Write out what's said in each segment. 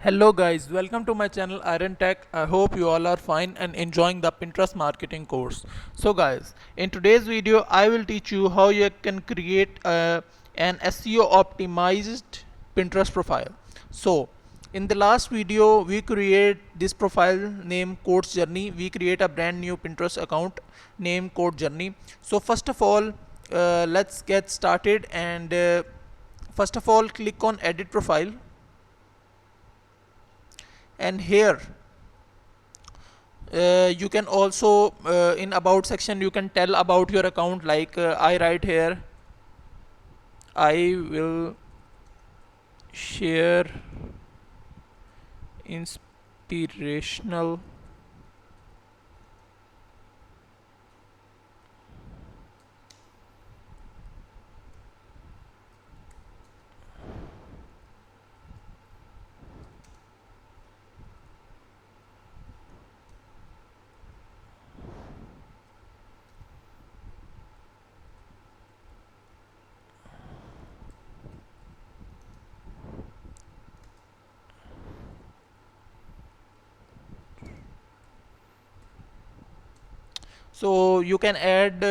Hello guys, welcome to my channel Iron Tech. I hope you all are fine and enjoying the Pinterest marketing course. So guys, in today's video I will teach you how you can create an SEO optimized Pinterest profile. So in the last video we create this profile named Coach Journey. We create a brand new Pinterest account named Coach Journey. So first of all, let's get started and first of all click on edit profile, and here you can also in about section you can tell about your account, like I write here, I will share inspirational so you can add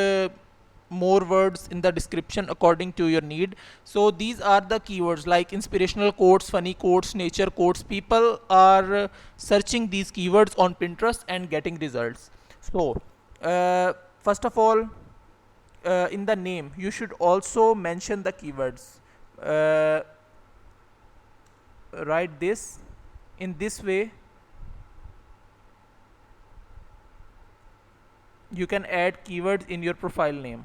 more words in the description according to your need. So these are the keywords like inspirational quotes, funny quotes, nature quotes. People are searching these keywords on Pinterest and getting results. So uh, first of all, in the name you should also mention the keywords. uh, Write this in this way. You can add keywords in your profile name.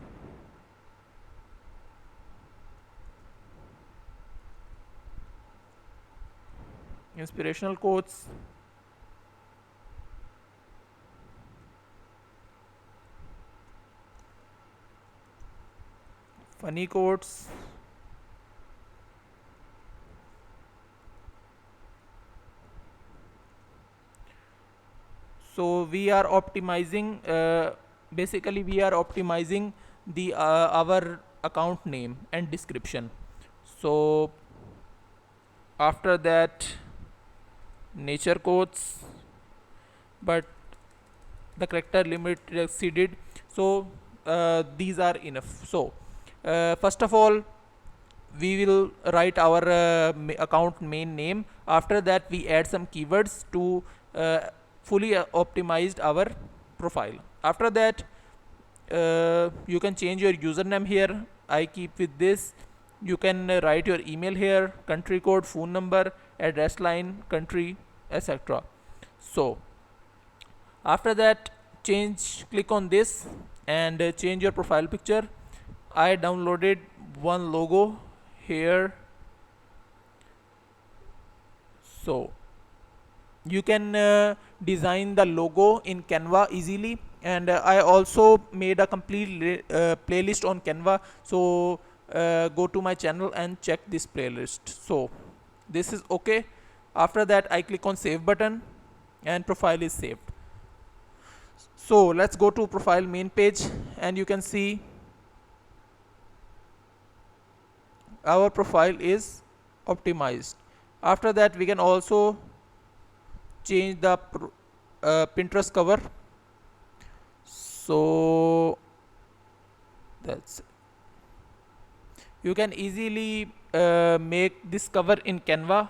Inspirational quotes, funny quotes, so we are optimizing, basically we are optimizing the our account name and description. So after that, nature quotes, but the character limit exceeded, so these are enough. So first of all we will write our account main name. After that we add some keywords to fully optimized our profile. After that you can change your username here. I keep with this. You can write your email here, country code, phone number, address line, country, etc. So after that, click on this and change your profile picture. I downloaded one logo here. So you can design the logo in Canva easily, and I also made a complete playlist on Canva. So go to my channel and check this playlist. So this is okay. After that I click on save button and profile is saved. So let's go to profile main page, and you can see our profile is optimized. After that we can also change the Pinterest cover. So that's, you can easily make this cover in Canva.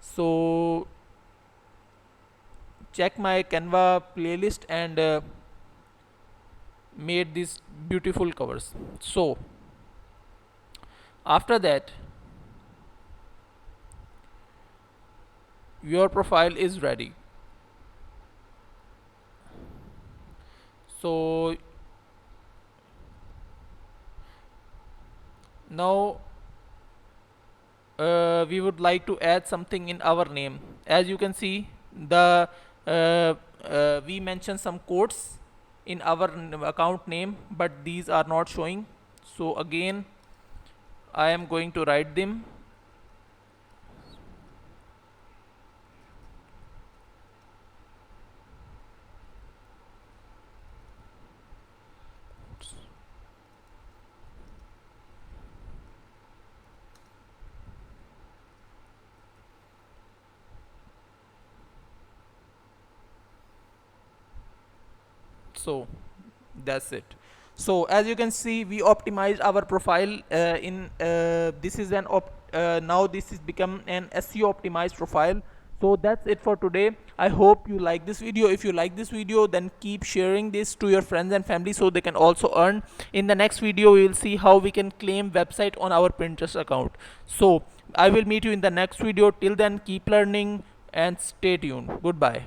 So check my Canva playlist and made these beautiful covers. So after that your profile is ready. So now we would like to add something in our name. As you can see, the we mentioned some quotes in our account name, but these are not showing. So again I am going to write them. So that's it. So as you can see, we optimized our profile in this is an now this is become an SEO optimized profile. So that's it for today. I hope you like this video. If you like this video, then keep sharing this to your friends and family so they can also earn. In the next video, we will see how we can claim website on our Pinterest account. So I will meet you in the next video. Till then, keep learning and stay tuned. Goodbye.